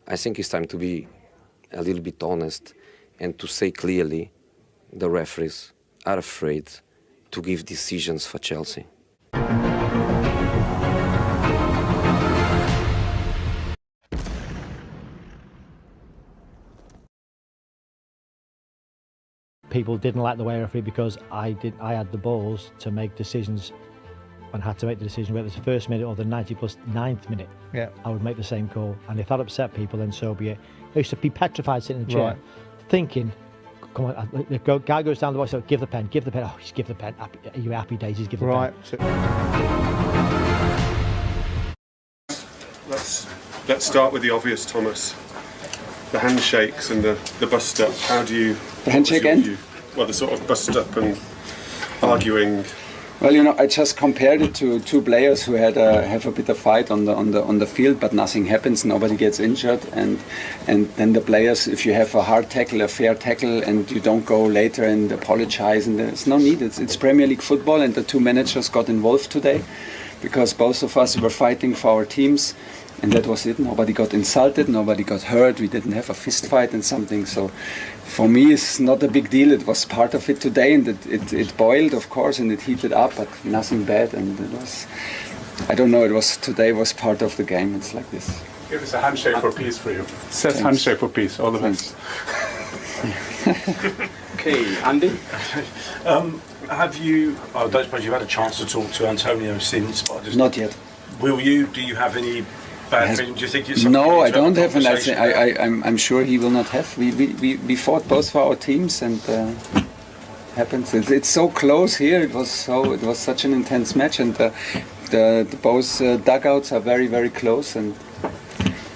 I think it's time to be a little bit honest and to say clearly the referees are afraid to give decisions for Chelsea. People didn't like the way I refereed because I had the balls to make decisions and had to make the decision whether it's the first minute or the 90+9th minute. Yeah. I would make the same call, and if that upset people, then so be it. I used to be petrified sitting in the chair, thinking, "Come on, the guy goes down the box, so give the pen, give the pen. Oh, just give the pen. Are you happy days? Give the pen." Let's start with the obvious, Thomas. The handshakes and the bust up. How do you? The handshake end? Well, the sort of bust up and arguing. Well, you know, I just compared it to two players who have a bit of fight on the field, but nothing happens, nobody gets injured, and then the players, if you have a hard tackle, a fair tackle, and you don't go later and apologize, and there's no need. It's Premier League football, and the two managers got involved today because both of us were fighting for our teams. And that was it. Nobody got insulted, nobody got hurt, we didn't have a fist fight and something. So for me it's not a big deal. It was part of it today, and it boiled, of course, and it heated up, but nothing bad. And it was, I don't know, today was part of the game. It's like this. Give us a handshake for peace for you. It says handshake for peace, all the best. Okay, Andy? Have you, I don't suppose you've had a chance to talk to Antonio since, but I just... Not yet. Will you? Do you have any bad feeling? Do you think it's no, I don't have, and I'm sure he will not have. We fought both for our teams, and happens. It's so close here. It was such an intense match, and the both dugouts are very, very close, and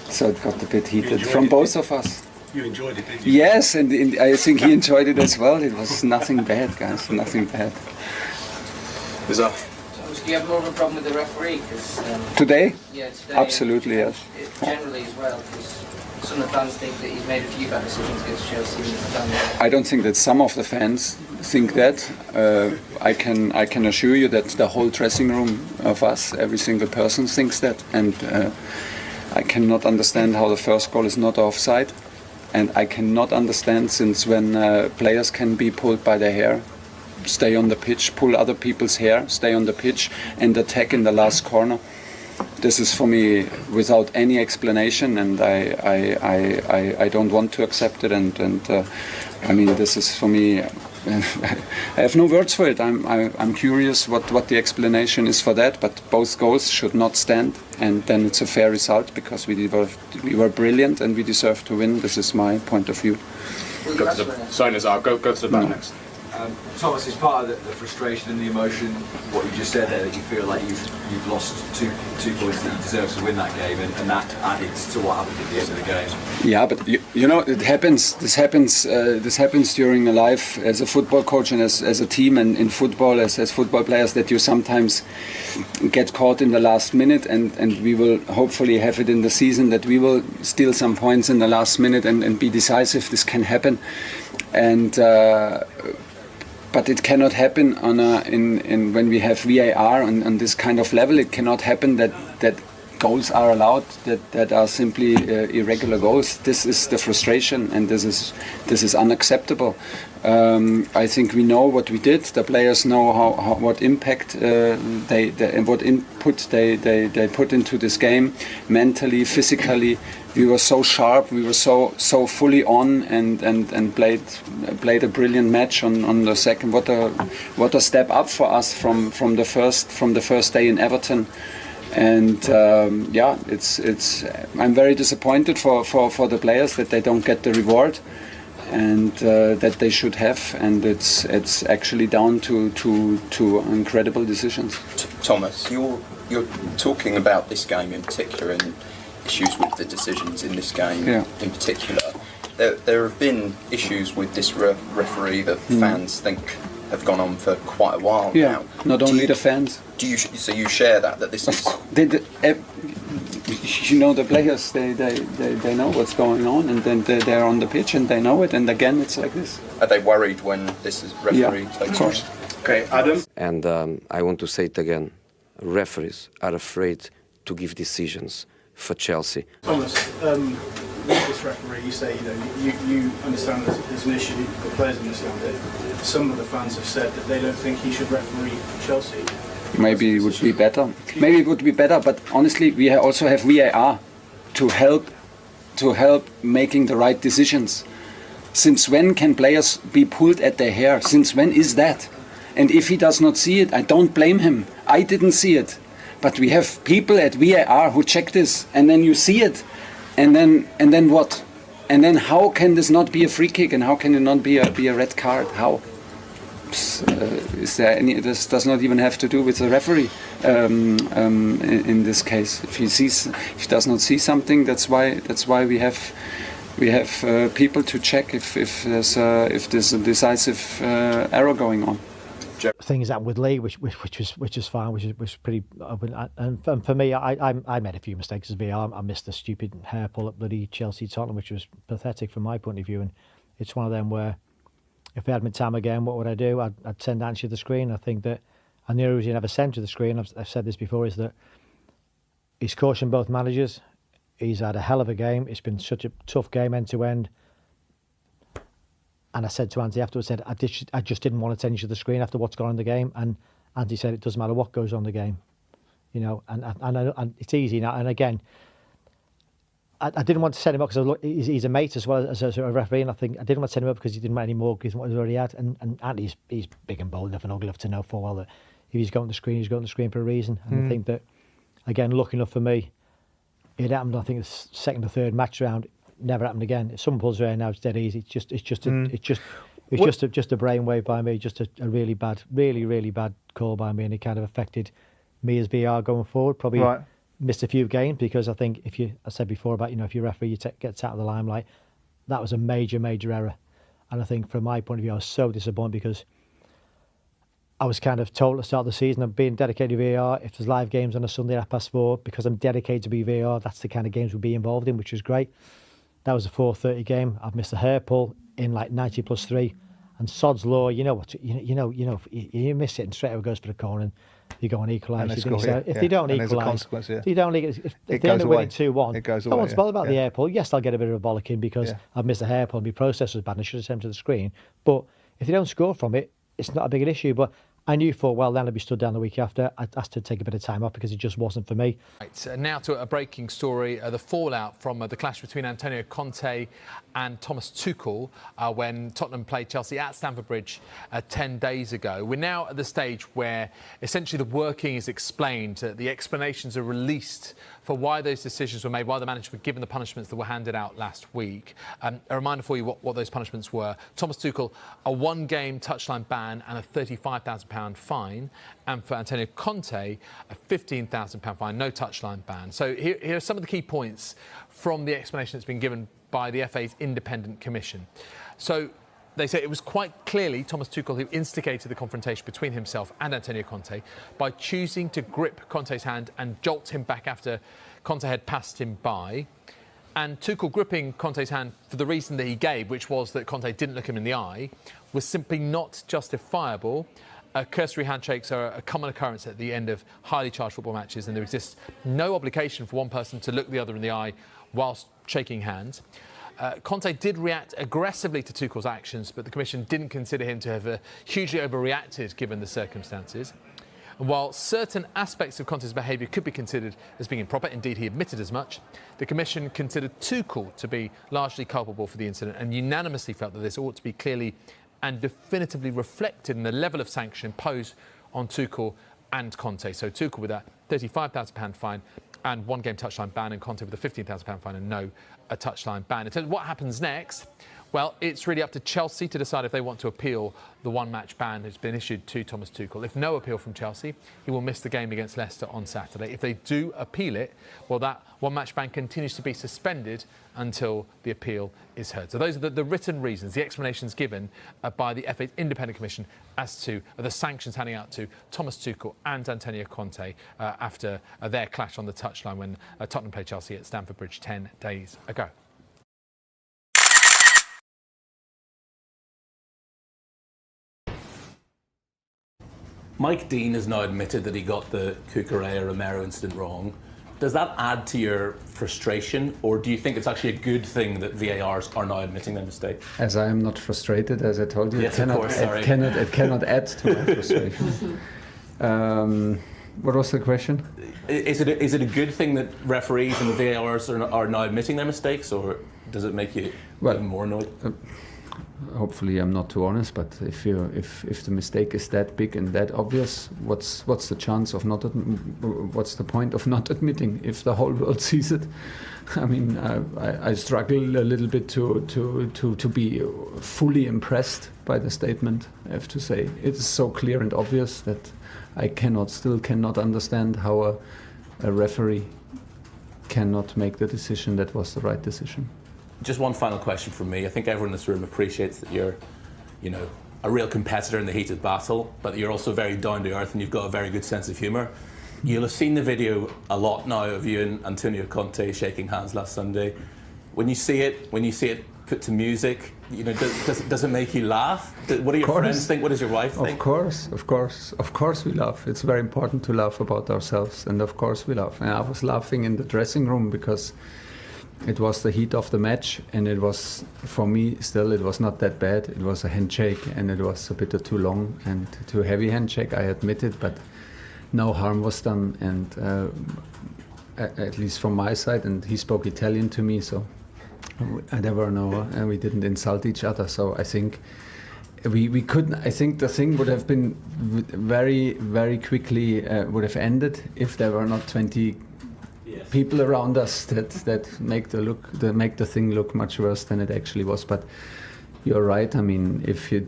so it got a bit heated from both of us. You enjoyed it, did you? Yes, and I think he enjoyed it as well. It was nothing bad, guys. Nothing bad. Do you have more of a problem with the referee? Today? Yeah, today. Absolutely, yes. Generally as well, because some of the fans think that he's made a few bad decisions against Chelsea. I don't think that some of the fans think that. I can assure you that the whole dressing room of us, every single person thinks that. And I cannot understand how the first goal is not offside. And I cannot understand since when players can be pulled by their hair, stay on the pitch, pull other people's hair, stay on the pitch and attack in the last corner. This is for me without any explanation, and I don't want to accept it. And I mean, this is for me. I have no words for it. I'm curious what the explanation is for that. But both goals should not stand, and then it's a fair result because we were brilliant and we deserve to win. This is my point of view. Go to the back next. Thomas, is part of the frustration and the emotion what you just said there, that you feel like you've lost two points that you deserve to win that game, and that added to what happened at the end of the game? Yeah, but you know, it happens. This happens during a life as a football coach and as a team, and in football as football players, that you sometimes get caught in the last minute, and we will hopefully have it in the season that we will steal some points in the last minute and be decisive. This can happen, and. But it cannot happen when we have VAR on this kind of level. It cannot happen that goals are allowed that are simply irregular goals. This is the frustration, and this is unacceptable. I think we know what we did. The players know what impact what input they put into this game, mentally, physically. We were so sharp. We were so fully on and played a brilliant match on the second. What a step up for us from the first day in Everton. And yeah, I'm very disappointed for the players that they don't get the reward, and that they should have, and it's actually down to incredible decisions. Thomas, you're talking about this game in particular and issues with the decisions in this game in particular. There have been issues with this referee that fans think have gone on for quite a while now. Not only the fans. So you share that this is... You know, the players, they know what's going on, and then they're on the pitch and they know it, and again it's like this. Are they worried when this is referee takes place? Okay, Adam? And I want to say it again, referees are afraid to give decisions for Chelsea. Thomas, with this referee, you say, you understand there's an issue, the players understand it. Some of the fans have said that they don't think he should referee Chelsea. Maybe it would be better. Maybe it would be better, but honestly, we also have VAR to help making the right decisions. Since when can players be pulled at their hair? Since when is that? And if he does not see it, I don't blame him. I didn't see it. But we have people at VAR who check this, and then you see it, and then what? And then how can this not be a free kick, and how can it not be a red card? How? Is there any? This does not even have to do with the referee in this case. If he does not see something, that's why we have people to check if there's a decisive error going on. Things happened with Lee, which was fine, which was pretty open. And for me, I made a few mistakes as VAR. I missed the stupid hair pull at bloody Chelsea Tottenham, which was pathetic from my point of view. And it's one of them where, if I had my time again, what would I do? I'd send Ange to the screen. I think that, and the only reason I never sent to the screen, I've said this before, is that he's cautioned both managers. He's had a hell of a game. It's been such a tough game end to end. And I said to Andy afterwards, I just didn't want to send you to the screen after what's gone on in the game. And Andy said it doesn't matter what goes on in the game, and it's easy now. And again, I didn't want to send him up because he's a mate as well as a referee, and I think I didn't want to send him up because he didn't want any more because what he already had. And Andy's big and bold enough and ugly enough to know full well that if he's going to the screen, he's going to the screen for a reason. And I think that, again, lucky enough for me, it happened. I think the second or third match round. Never happened again. If someone pulls her hair now, it's dead easy. It's just a brainwave by me. Just a really bad call by me, and it kind of affected me as VAR going forward. Probably missed a few games because I think I said before about if your referee gets out of the limelight, that was a major error. And I think from my point of view, I was so disappointed because I was kind of told at the start of the season I'm being dedicated to VAR. If there's live games on a Sunday at 4:30, because I'm dedicated to be VAR, that's the kind of games we'll be involved in, which was great. That was a 4:30 game. I've missed a hair pull in like 90+3, and sod's law. You miss it and straight away goes for the corner, and you go and equalise. If they don't equalise, if they don't end up winning 2-1, it goes no away. one's bothered about the hair pull. Yes, I'll get a bit of a bollocking because I've missed a hair pull and my process was bad and I should have sent him to the screen. But if they don't score from it, it's not a big an issue. But I knew full well then I'd be stood down the week after. I asked to take a bit of time off because it just wasn't for me. Right, now to a breaking story, the fallout from the clash between Antonio Conte and Thomas Tuchel when Tottenham played Chelsea at Stamford Bridge 10 days ago. We're now at the stage where essentially the working is explained, the explanations are released for why those decisions were made, why the manager were given the punishments that were handed out last week. A reminder for you what those punishments were. Thomas Tuchel, a 1-game touchline ban and a £35,000 fine. And for Antonio Conte, a £15,000 fine, no touchline ban. So here are some of the key points from the explanation that's been given by the FA's independent commission. So they say it was quite clearly Thomas Tuchel who instigated the confrontation between himself and Antonio Conte by choosing to grip Conte's hand and jolt him back after Conte had passed him by. And Tuchel gripping Conte's hand for the reason that he gave, which was that Conte didn't look him in the eye, was simply not justifiable. Cursory handshakes are a common occurrence at the end of highly charged football matches, and there exists no obligation for one person to look the other in the eye whilst shaking hands. Conte did react aggressively to Tuchel's actions, but the Commission didn't consider him to have hugely overreacted given the circumstances. And while certain aspects of Conte's behaviour could be considered as being improper, indeed he admitted as much, the Commission considered Tuchel to be largely culpable for the incident and unanimously felt that this ought to be clearly and definitively reflected in the level of sanction imposed on Tuchel and Conte. So Tuchel with a £35,000 fine and 1-game touchline ban, and Conte with a £15,000 fine and no touchline ban. In terms of what happens next, well, it's really up to Chelsea to decide if they want to appeal the 1-match ban that's been issued to Thomas Tuchel. If no appeal from Chelsea, he will miss the game against Leicester on Saturday. If they do appeal it, well, that 1-match ban continues to be suspended until the appeal is heard. So those are the written reasons, the explanations given by the FA's independent commission as to the sanctions handing out to Thomas Tuchel and Antonio Conte after their clash on the touchline when Tottenham played Chelsea at Stamford Bridge 10 days ago. Mike Dean has now admitted that he got the Cucurella-Romero incident wrong. Does that add to your frustration, or do you think it's actually a good thing that VARs are now admitting their mistake? As I am not frustrated, as I told you, yes, it cannot add to my frustration. What was the question? Is it a good thing that referees and VARs are now admitting their mistakes, or does it make you even more annoyed? Hopefully I'm not too honest, but if the mistake is that big and that obvious, what's the chance of not? What's the point of not admitting if the whole world sees it? I mean, I struggle a little bit to be fully impressed by the statement. I have to say, it's so clear and obvious that I still cannot understand how a referee cannot make the decision that was the right decision. Just one final question from me. I think everyone in this room appreciates that you're, a real competitor in the heat of battle, but you're also very down to earth and you've got a very good sense of humour. You'll have seen the video a lot now of you and Antonio Conte shaking hands last Sunday. When you see it put to music, does it make you laugh? What do your friends think? What does your wife think? Of course we laugh. It's very important to laugh about ourselves, and of course we laugh. And I was laughing in the dressing room because it was the heat of the match, and it was, for me, still, it was not that bad. It was a handshake, and it was a bit too long and too heavy handshake, I admit it, but no harm was done, and at least from my side, and he spoke Italian to me, so there were and we didn't insult each other, so I think we couldn't. I think the thing would have been very, very quickly would have ended if there were not 20 people around us that make the thing look much worse than it actually was. But you're right. I mean, if you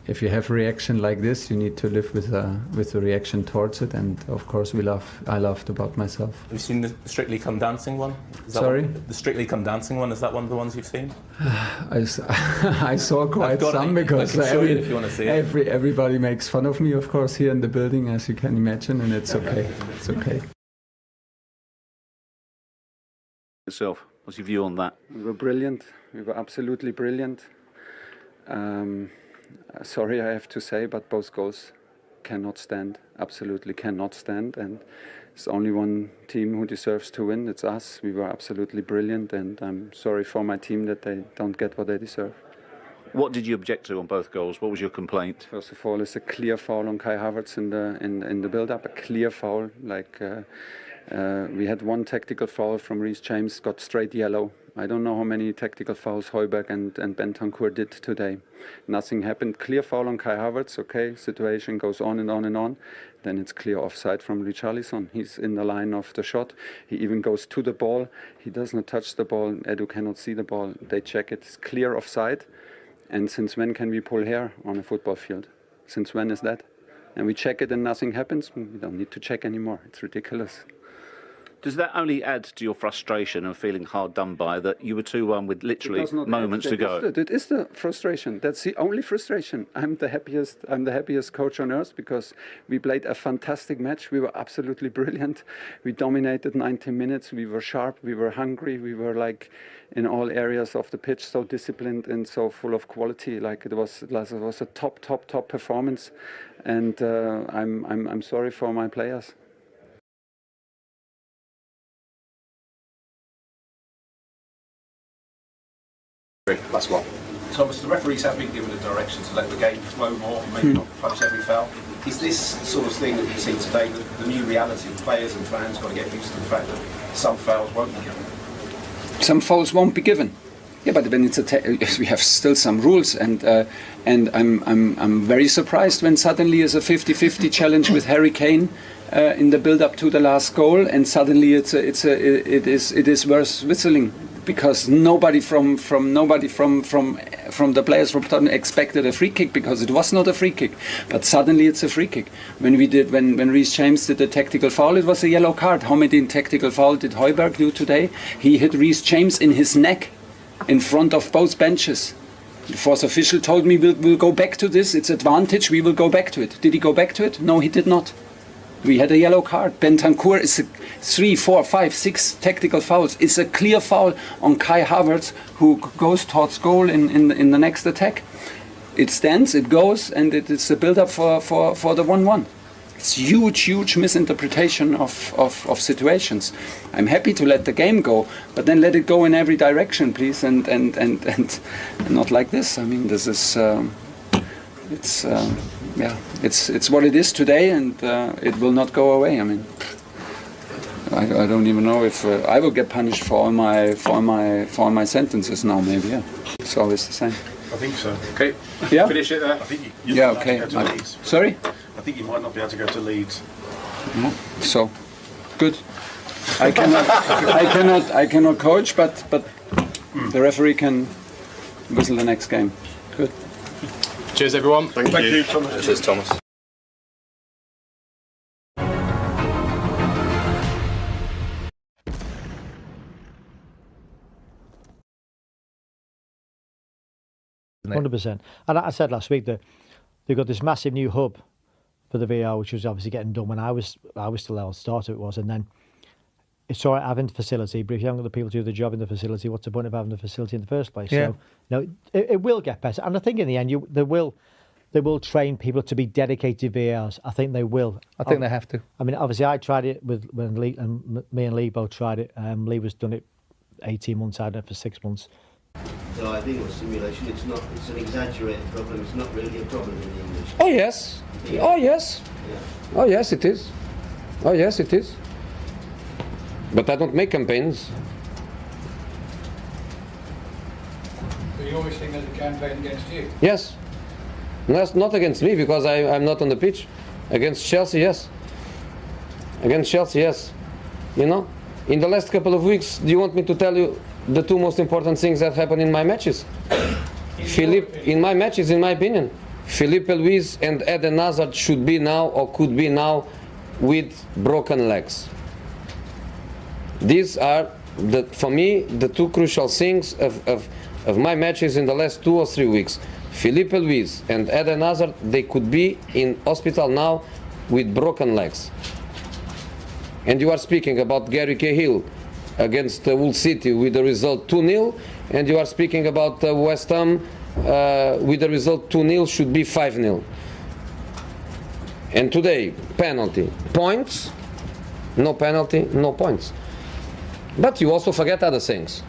have a reaction like this, you need to live with the reaction towards it. And of course, I laughed about myself. Have you seen the Strictly Come Dancing one? Sorry? The Strictly Come Dancing one, is that one of the ones you've seen? I saw quite some, because I can show you if you want to see it. Everybody makes fun of me, of course, here in the building, as you can imagine, and it's okay. It's okay. Yourself, what's your view on that? We were brilliant. We were absolutely brilliant. Sorry, I have to say, but both goals cannot stand. Absolutely cannot stand. And it's only one team who deserves to win. It's us. We were absolutely brilliant, and I'm sorry for my team that they don't get what they deserve. What did you object to on both goals? What was your complaint? First of all, it's a clear foul on Kai Havertz in the build-up. A clear foul, like. We had one tactical foul from Reece James, got straight yellow. I don't know how many tactical fouls Højbjerg and Bentancur did today. Nothing happened. Clear foul on Kai Havertz, okay, situation goes on and on and on. Then it's clear offside from Richarlison. He's in the line of the shot. He even goes to the ball. He does not touch the ball. Edu cannot see the ball. They check it. It's clear offside. And since when can we pull hair on a football field? Since when is that? And we check it and nothing happens. We don't need to check anymore. It's ridiculous. Does that only add to your frustration and feeling hard done by that you were 2-1 with literally moments to go? It is the frustration. That's the only frustration. I'm the happiest coach on earth because we played a fantastic match. We were absolutely brilliant. We dominated 90 minutes. We were sharp. We were hungry. We were like in all areas of the pitch so disciplined and so full of quality. Like it was a top performance. And I'm sorry for my players. Last one. Thomas, the referees have been given a direction to let the game flow more, maybe not punish every foul. Is this sort of thing that we've seen today the new reality? Players and fans got to get used to the fact that some fouls won't be given. Some fouls won't be given. Yeah, but when it's we have still some rules, and I'm very surprised when suddenly is a 50-50 challenge with Harry Kane in the build-up to the last goal, and suddenly it is worth whistling. Because nobody from the players from Tottenham expected a free kick, because it was not a free kick, but suddenly it's a free kick. When Reece James did the tactical foul, it was a yellow card. How many tactical foul did Højbjerg do today? He hit Reece James in his neck, in front of both benches. The fourth official told me we'll go back to this. It's advantage. We will go back to it. Did he go back to it? No, he did not. We had a yellow card. Bentancur is 3, 4, 5, 6 tactical fouls. It's a clear foul on Kai Havertz, who goes towards goal in the next attack. It stands, it goes, and it's a build-up for the 1-1. it's huge misinterpretation of situations. I'm happy to let the game go, but then let it go in every direction, please, and not like this. I mean, this is it's what it is today, and it will not go away. I mean, I don't even know if I will get punished for all my sentences now. Maybe, yeah. It's always the same. I think so. Okay. Yeah. Finish it there. I think you yeah. might Okay. not be able to Leeds. Sorry. I think you might not be able to go to Leeds. No. So, good. I cannot coach, but the referee can whistle the next game. Good. Cheers, everyone. Thank you, Thomas. Cheers, Thomas. Isn't it? 100%. And I said last week that they've got this massive new hub for the VAR, which was obviously getting done when I was still there. Starter it was, and then it's all right having the facility, but if you haven't got the people to do the job in the facility, what's the point of having the facility in the first place? Yeah. So, no, it will get better, and I think in the end they will train people to be dedicated VARs. I think they will. I think they have to. I mean, obviously, I tried it when Lee and me and Lee both tried it. Lee was done it 18 months. I did it for 6 months. So I think with simulation, it's an exaggerated problem. It's not really a problem in English. Oh yes. Yeah. Oh yes. Yeah. Oh yes, it is. Oh yes, it is. But I don't make campaigns. So you always think there's a campaign against you? Yes. No, that's not against me because I'm not on the pitch. Against Chelsea, yes. Against Chelsea, yes. You know, in the last couple of weeks, do you want me to tell you the two most important things that happened in my matches? In my matches, in my opinion, Filipe Luis and Eden Hazard should be now or could be now with broken legs. These are, for me, the two crucial things of my matches in the last 2 or 3 weeks. Filipe Luis and Eden Hazard, they could be in hospital now with broken legs. And you are speaking about Gary Cahill against Hull City with the result 2-0, and you are speaking about West Ham with the result 2-0 should be 5-0. And today, penalty, points, no penalty, no points. But you also forget other things,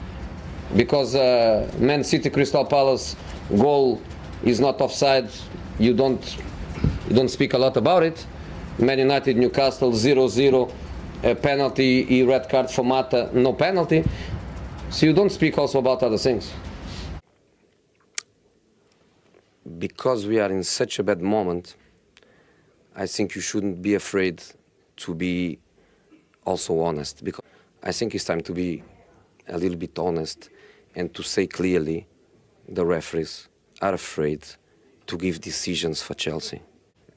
because Man City Crystal Palace goal is not offside. You don't speak a lot about it. Man United Newcastle 0-0. A penalty, a red card for Mata, no penalty. So you don't speak also about other things. Because we are in such a bad moment, I think you shouldn't be afraid to be also honest. Because I think it's time to be a little bit honest and to say clearly the referees are afraid to give decisions for Chelsea.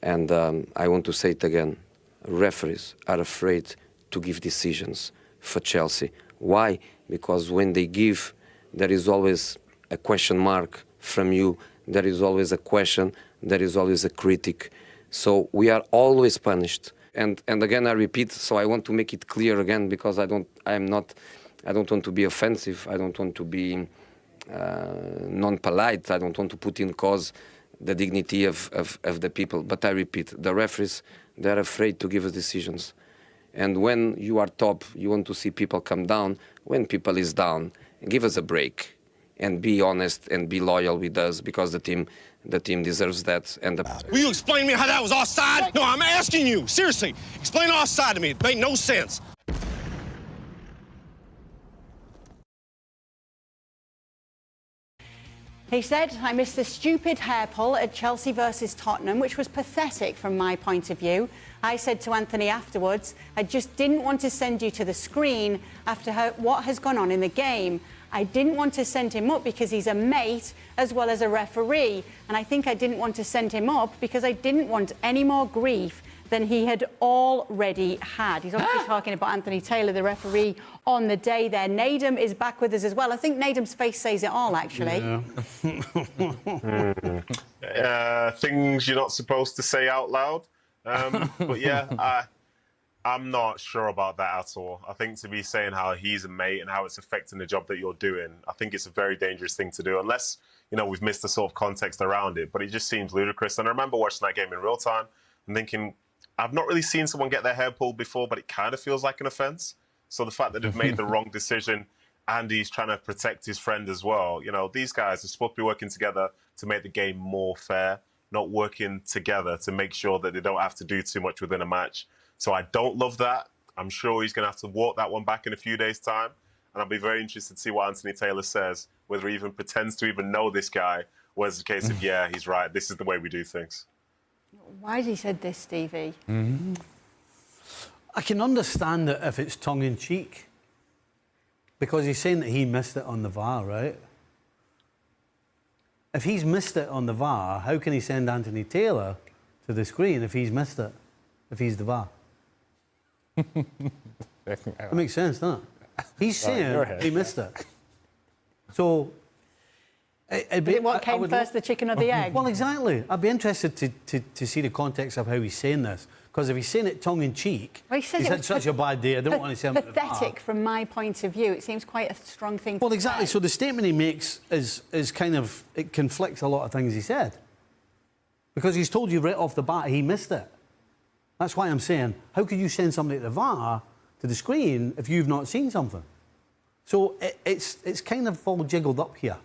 And I want to say it again, referees are afraid to give decisions for Chelsea. Why? Because when they give, there is always a question mark from you, there is always a question, there is always a critic. So we are always punished. And again, I repeat, so I want to make it clear again, because I don't want to be offensive, I don't want to be non-polite, I don't want to put in cause the dignity of the people. But I repeat, the referees, they're afraid to give us decisions. And when you are top, you want to see people come down. When people is down, give us a break and be honest and be loyal with us, because the team deserves that. And will you explain to me how that was offside? No, I'm asking you, seriously. Explain offside to me. It made no sense. He said, I missed the stupid hair pull at Chelsea versus Tottenham, which was pathetic from my point of view. I said to Anthony afterwards, I just didn't want to send you to the screen after what has gone on in the game. I didn't want to send him up because he's a mate as well as a referee. And I think I didn't want to send him up because I didn't want any more grief than he had already had. He's obviously talking about Anthony Taylor, the referee, on the day there. Nadem is back with us as well. I think Nadem's face says it all, actually. Yeah. Things you're not supposed to say out loud. But yeah, I'm not sure about that at all. I think to be saying how he's a mate and how it's affecting the job that you're doing, I think it's a very dangerous thing to do, unless, you know, we've missed the sort of context around it. But it just seems ludicrous. And I remember watching that game in real time and thinking, I've not really seen someone get their hair pulled before, but it kind of feels like an offence. So the fact that they've made the wrong decision and he's trying to protect his friend as well, you know, these guys are supposed to be working together to make the game more fair, not working together to make sure that they don't have to do too much within a match. So I don't love that. I'm sure he's going to have to walk that one back in a few days' time. And I'll be very interested to see what Anthony Taylor says, whether he even pretends to even know this guy, or it's a case of, yeah, he's right, this is the way we do things. Why has he said this, Stevie? I can understand it if it's tongue-in-cheek, because he's saying that he missed it on the VAR, right? If he's missed it on the VAR, how can he send Anthony Taylor to the screen if he's missed it, if he's the VAR? That makes sense, doesn't it? He's saying he missed it. So... what came first, the chicken or the egg? Well, exactly. I'd be interested to see the context of how he's saying this. Because if he's saying it tongue-in-cheek, well, he's had such a bad day, I don't want to say... Pathetic from my point of view. It seems quite a strong thing to say. Well, exactly. So the statement he makes is kind of... It conflicts a lot of things he said. Because he's told you right off the bat he missed it. That's why I'm saying, how could you send somebody to the VAR, to the screen, if you've not seen something? So it's kind of all jiggled up here.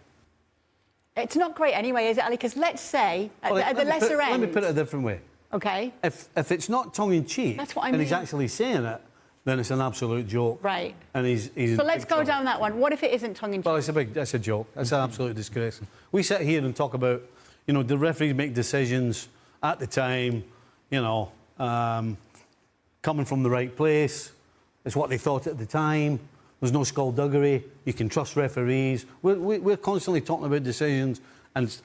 It's not great anyway, is it, Ali? Because let's say, at the lesser end... Let me put it a different way. OK. If it's not tongue-in-cheek, that's what I mean. And he's actually saying it, then it's an absolute joke. Right. And he's so let's go down that one. What if it isn't tongue-in-cheek? Well, that's a joke. It's an absolute disgrace. We sit here and talk about, you know, the referees make decisions at the time, you know, coming from the right place. It's what they thought at the time. There's no skullduggery. You can trust referees. We're constantly talking about decisions, and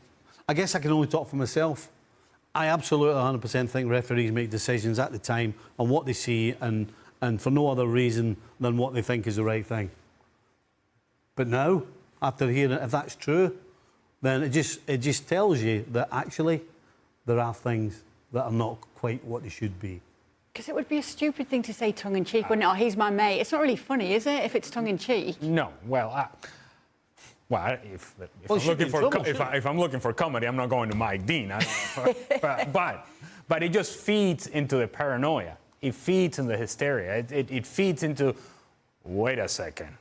I guess I can only talk for myself. I absolutely 100% think referees make decisions at the time on what they see and for no other reason than what they think is the right thing. But now, after hearing it, if that's true, then it just tells you that actually there are things that are not quite what they should be. Because it would be a stupid thing to say tongue-in-cheek, wouldn't it? Oh, he's my mate. It's not really funny, is it, if it's tongue-in-cheek? No. Well, if I'm looking for comedy, I'm not going to Mike Dean. But it just feeds into the paranoia. It feeds into the hysteria. It feeds into, wait a second,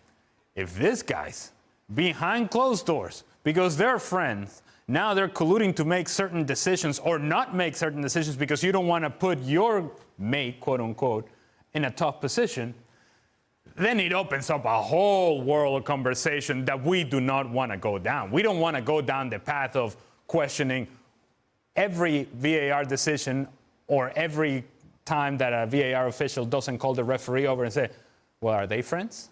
if this guy's behind closed doors because they're friends, now they're colluding to make certain decisions or not make certain decisions because you don't want to put your mate, quote unquote, in a tough position, then it opens up a whole world of conversation that we do not want to go down. We don't want to go down the path of questioning every VAR decision or every time that a VAR official doesn't call the referee over and say, well, are they friends?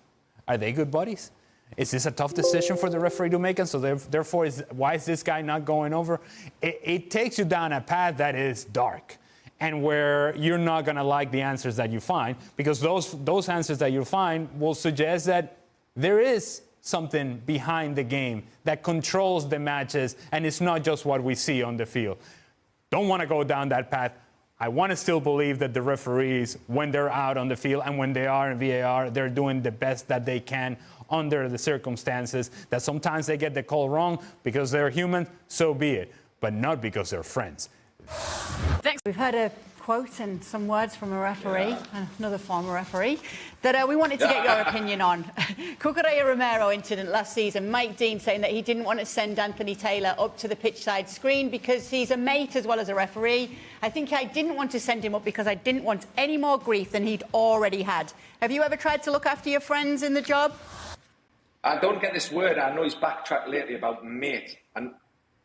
Are they good buddies? Is this a tough decision for the referee to make? And so therefore, why is this guy not going over? It takes you down a path that is dark and where you're not going to like the answers that you find, because those answers that you find will suggest that there is something behind the game that controls the matches, and it's not just what we see on the field. Don't want to go down that path. I want to still believe that the referees, when they're out on the field and when they are in VAR, they're doing the best that they can under the circumstances, that sometimes they get the call wrong because they're human, so be it, but not because they're friends. Thanks. We've heard a quote and some words from a referee, another former referee, that we wanted to get your opinion on. Cucurella Romero incident last season, Mike Dean saying that he didn't want to send Anthony Taylor up to the pitch-side screen because he's a mate as well as a referee. I think I didn't want to send him up because I didn't want any more grief than he'd already had. Have you ever tried to look after your friends in the job? I don't get this word. I know he's backtracked lately about mate. And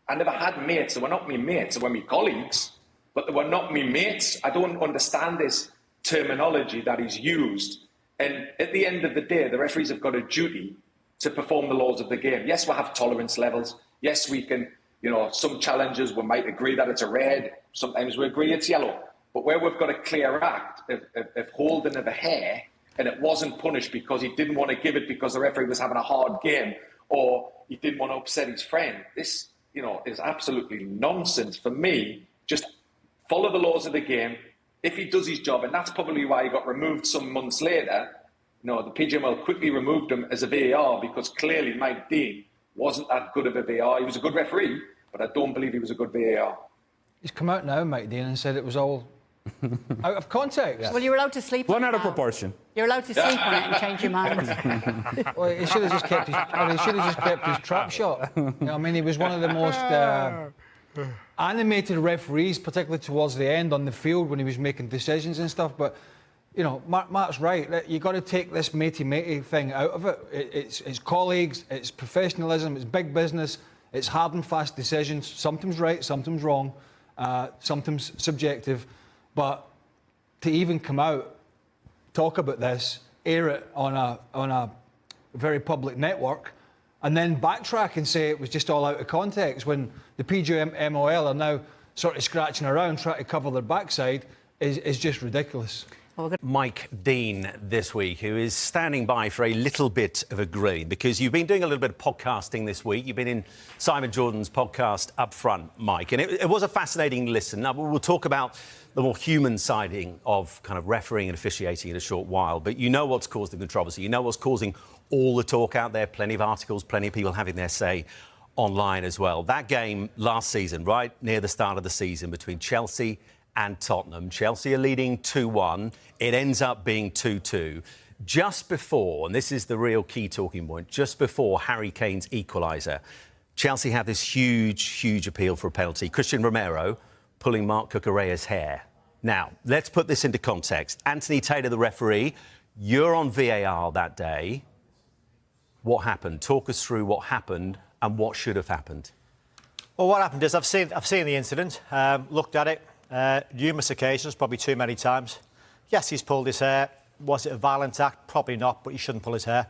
I never had mates. They were not me mates. They were me colleagues. But they were not me mates. I don't understand this terminology that he's used. And at the end of the day, the referees have got a duty to perform the laws of the game. Yes, we'll have tolerance levels. Yes, we can, some challenges, we might agree that it's a red. Sometimes we agree it's yellow. But where we've got a clear act of holding of a hair, and it wasn't punished because he didn't want to give it because the referee was having a hard game or he didn't want to upset his friend. This, is absolutely nonsense. For me, just follow the laws of the game. If he does his job, and that's probably why he got removed some months later, the PGMOL quickly removed him as a VAR because clearly Mike Dean wasn't that good of a VAR. He was a good referee, but I don't believe he was a good VAR. He's come out now, Mike Dean, and said it was all Out of context. Well, you're allowed to sleep on One it out of now. proportion. You're allowed to sleep on it and change your mind. Well, he should have just kept his trap shot. You know what I mean? He was one of the most animated referees, particularly towards the end on the field when he was making decisions and stuff. But, you know, Mark's right. You've got to take this matey thing out of it. It's colleagues, it's professionalism, it's big business, it's hard and fast decisions. Sometimes right, sometimes wrong, sometimes subjective. But to even come out, talk about this, air it on a very public network, and then backtrack and say it was just all out of context when the PGMOL are now sort of scratching around trying to cover their backside is just ridiculous. Mike Dean this week, who is standing by for a little bit of a green, because you've been doing a little bit of podcasting this week. You've been in Simon Jordan's podcast Up Front, Mike, and it was a fascinating listen. Now, we'll talk about the more human siding of kind of refereeing and officiating in a short while, but you know what's caused the controversy. You know what's causing all the talk out there, plenty of articles, plenty of people having their say online as well. That game last season, right near the start of the season, between Chelsea and Tottenham. Chelsea are leading 2-1. It ends up being 2-2. Just before, and this is the real key talking point, just before Harry Kane's equaliser, Chelsea have this huge appeal for a penalty. Christian Romero pulling Mark Cucurella's hair. Now, let's put this into context. Anthony Taylor, the referee, you're on VAR that day. What happened? Talk us through what happened and what should have happened. Well, what happened is I've seen the incident, looked at it, numerous occasions, probably too many times. Yes, he's pulled his hair. Was it a violent act? Probably not, but he shouldn't pull his hair.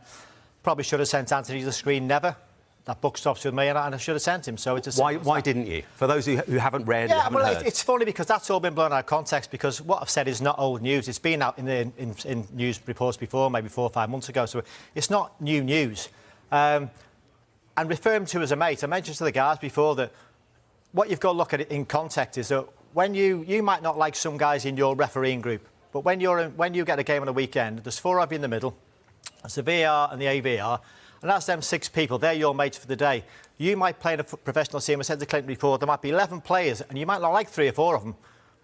Probably should have sent Anthony to the screen, never. That buck stops with me, and I should have sent him. So it's why didn't you? For those who haven't read, yeah, haven't heard. It's funny because that's all been blown out of context. Because what I've said is not old news. It's been out in news reports before, maybe 4 or 5 months ago. So it's not new news. And referring to as a mate, I mentioned to the guys before that what you've got to look at it in context is that when you might not like some guys in your refereeing group, but when you get a game on a weekend, there's 4 of you in the middle. It's the VAR and the AVR. And that's them 6 people. They're your mates for the day. You might play in a professional team. I said to Clinton before, there might be 11 players, and you might not like 3 or 4 of them.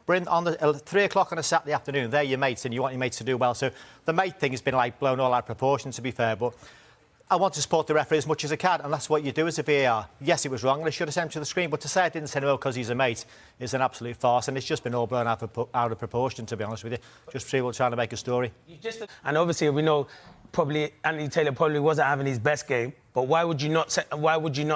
Bring on the 3 o'clock on a Saturday afternoon. They're your mates, and you want your mates to do well. So the mate thing has been like blown all out of proportion, to be fair. But I want to support the referee as much as I can, and that's what you do as a VAR. Yes, it was wrong, and I should have sent him to the screen. But to say I didn't send him out because he's a mate is an absolute farce, and it's just been all blown out of proportion, to be honest with you. Just people trying to make a story. And obviously, we know probably Anthony Taylor probably wasn't having his best game. But why would you not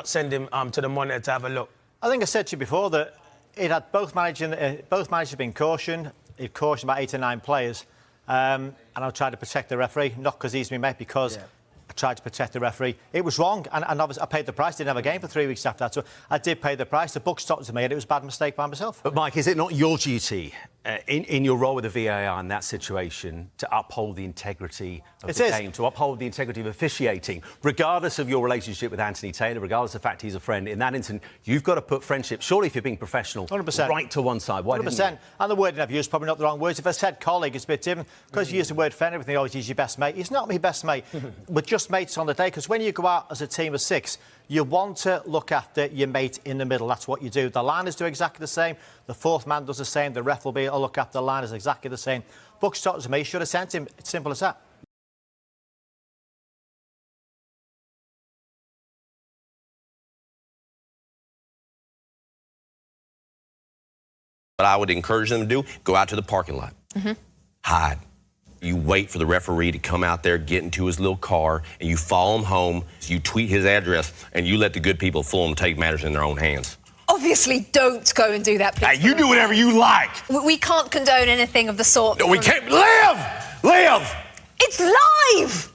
send him to the monitor to have a look? I think I said to you before that it had both managers been cautioned. It cautioned about 8 or 9 players, and I tried to protect the referee, not because he's been mate, because. Yeah. I tried to protect the referee. It was wrong, and obviously I paid the price. Didn't have a game for 3 weeks after that, so I did pay the price. The buck stopped to me, and it was a bad mistake by myself. But Mike, is it not your duty in your role with the VAR in that situation to uphold the integrity of the game, to uphold the integrity of officiating, regardless of your relationship with Anthony Taylor, regardless of the fact he's a friend? In that instance, you've got to put friendship, surely if you're being professional, 100%. Right to one side. Why 100%. didn't you? And the wording I've used is probably not the wrong words. If I said colleague, it's a bit different. Because you use the word friend, everything always is your best mate. He's not my best mate. We're just mates on the day, because when you go out as a team of 6, you want to look after your mate in the middle. That's what you do. The liners do exactly the same. The 4th man does the same. The ref will look after the liners exactly the same. Buck stopped to me. Should have sent him. It's simple as that. What I would encourage them to do, go out to the parking lot. Hide. You wait for the referee to come out there, get into his little car, and you follow him home. You tweet his address, and you let the good people of Fulham take matters in their own hands. Obviously, don't go and do that, please. Hey, you do whatever you like. We can't condone anything of the sort. No, we can't. Live! It's live!